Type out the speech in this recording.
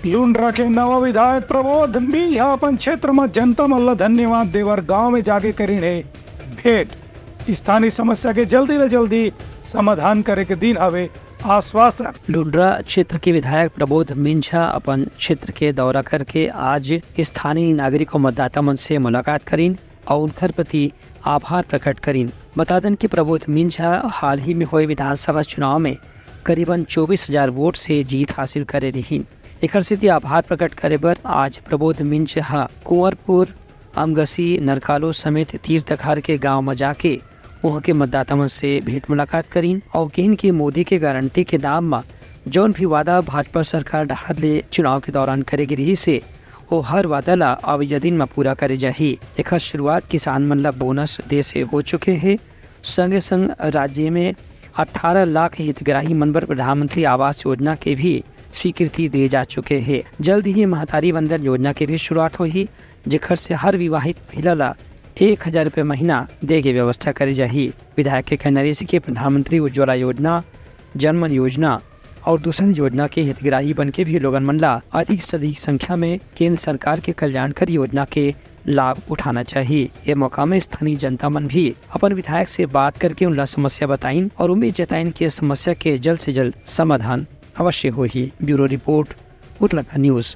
लुंड्रा के नवा विधायक प्रबोध मिंझा अपन क्षेत्र में जनता मल्ला धन्यवाद देवर गांव में जाके करीने भेंट। स्थानीय समस्या के जल्दी से जल्दी समाधान करे के दिन हवे आश्वासन। लुंड्रा क्षेत्र के विधायक प्रबोध मिंझा अपन क्षेत्र के दौरा करके आज स्थानीय नागरिक और मतदाता मन से मुलाकात करीन और उनकर प्रति आभार प्रकट करीन। बता दें कि प्रबोध मिंझा हाल ही में हुए विधानसभा चुनाव में करीबन 24,000 वोट से जीत हासिल करे रही। एक स्थिति आभार प्रकट करे पर आज प्रबोध मिंझा कुंवरपुर, अमगसी, नरकालो समेत तीर्थखार के गांव में जाके वहाँ के मतदाता मन से भेंट मुलाकात करीन और कहीं की मोदी के गारंटी के नाम में जौन भी वादा भाजपा सरकार डहार ले चुनाव के दौरान करेगी रही से वो हर वादा ला अवैध दिन में पूरा करे जाही। एक शुरुआत किसान मन ला बोनस दे से हो चुके हैं। संगे संग राज्य में 18 लाख हितग्राही मन पर प्रधानमंत्री आवास योजना के भी स्वीकृति दिए जा चुके हैं। जल्द ही महतारी वंदन योजना की भी शुरुआत हुई, जिखर से हर विवाहित महिला ला 1,000 रुपये महीना दे के व्यवस्था करी जाही। विधायक के कहना रही कि प्रधानमंत्री उज्ज्वला योजना, जनमन योजना और दूसरी योजना के हितग्राही बन के भी लोगन मन ला अधिक से अधिक संख्या में केंद्र सरकार के कल्याणकारी योजना के लाभ उठाना चाहिए। ये मौका में स्थानीय जनता मन भी अपन विधायक से बात करके उनला समस्या बताइन और उम्मीद जताइन कि समस्या के जल्द से जल्द समाधान अवश्य हो ही। Bureau report, Uttarakhand news.